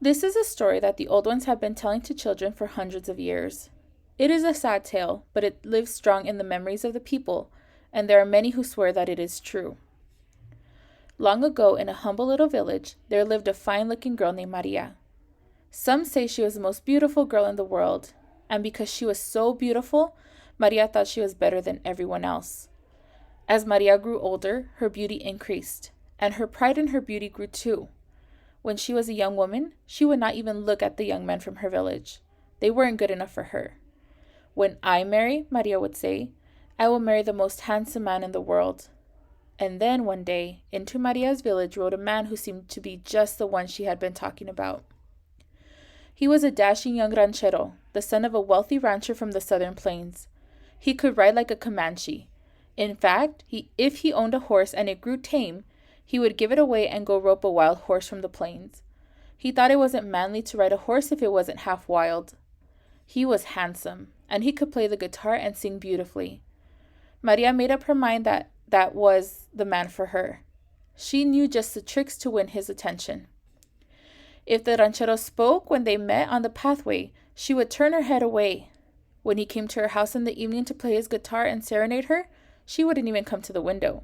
This is a story that the old ones have been telling to children for hundreds of years. It is a sad tale, but it lives strong in the memories of the people, and there are many who swear that it is true. Long ago, in a humble little village, there lived a fine-looking girl named Maria. Some say she was the most beautiful girl in the world, and because she was so beautiful, Maria thought she was better than everyone else. As Maria grew older, her beauty increased, and her pride in her beauty grew too. When she was a young woman, she would not even look at the young men from her village. They weren't good enough for her. When I marry, Maria would say, I will marry the most handsome man in the world. And then one day, into Maria's village rode a man who seemed to be just the one she had been talking about. He was a dashing young ranchero, the son of a wealthy rancher from the southern plains. He could ride like a Comanche. In fact, if he owned a horse and it grew tame, he would give it away and go rope a wild horse from the plains. He thought it wasn't manly to ride a horse if it wasn't half wild. He was handsome, and he could play the guitar and sing beautifully. Maria made up her mind that that was the man for her. She knew just the tricks to win his attention. If the ranchero spoke when they met on the pathway, she would turn her head away. When he came to her house in the evening to play his guitar and serenade her, she wouldn't even come to the window.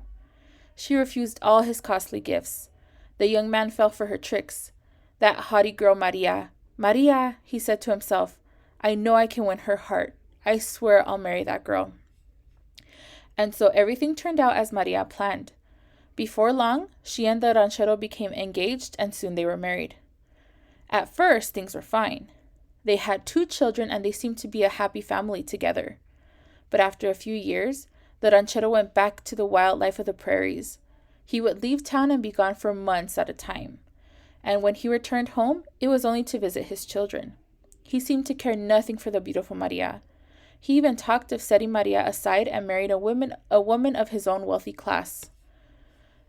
She refused all his costly gifts. The young man fell for her tricks. That haughty girl, Maria. Maria, he said to himself, I know I can win her heart. I swear I'll marry that girl. And so everything turned out as Maria planned. Before long, she and the ranchero became engaged, and soon they were married. At first, things were fine. They had 2 children, and they seemed to be a happy family together. But after a few years, the ranchero went back to the wild life of the prairies. He would leave town and be gone for months at a time. And when he returned home, it was only to visit his children. He seemed to care nothing for the beautiful Maria. He even talked of setting Maria aside and marrying a woman of his own wealthy class.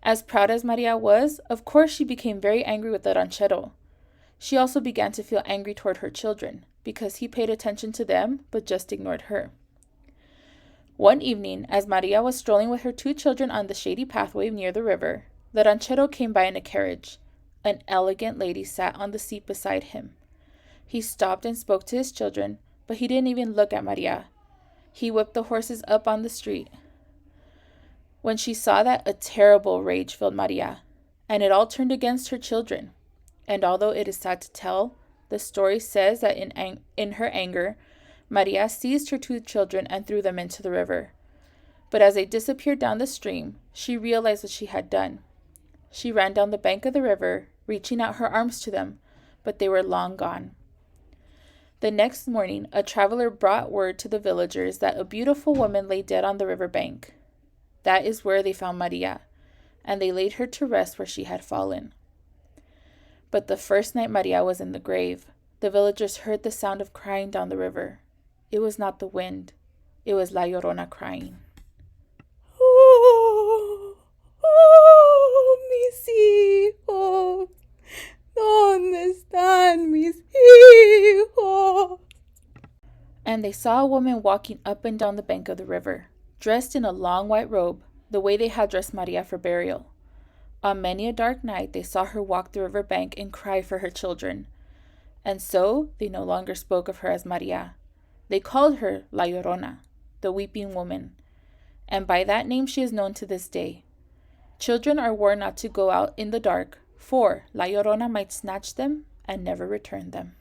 As proud as Maria was, of course she became very angry with the ranchero. She also began to feel angry toward her children, because he paid attention to them, but just ignored her. One evening, as Maria was strolling with her 2 children on the shady pathway near the river, the ranchero came by in a carriage. An elegant lady sat on the seat beside him. He stopped and spoke to his children, but he didn't even look at Maria. He whipped the horses up on the street. When she saw that, a terrible rage filled Maria, and it all turned against her children. And although it is sad to tell, the story says that in her anger, Maria seized her 2 children and threw them into the river. But as they disappeared down the stream, she realized what she had done. She ran down the bank of the river, reaching out her arms to them, but they were long gone. The next morning, a traveler brought word to the villagers that a beautiful woman lay dead on the river bank. That is where they found Maria, and they laid her to rest where she had fallen. But the first night Maria was in the grave, the villagers heard the sound of crying down the river. It was not the wind. It was La Llorona crying. Oh, oh, mis hijos. ¿Dónde están mis hijos? And they saw a woman walking up and down the bank of the river, dressed in a long white robe, the way they had dressed Maria for burial. On many a dark night, they saw her walk the river bank and cry for her children. And so they no longer spoke of her as Maria. They called her La Llorona, the weeping woman, and by that name she is known to this day. Children are warned not to go out in the dark, for La Llorona might snatch them and never return them.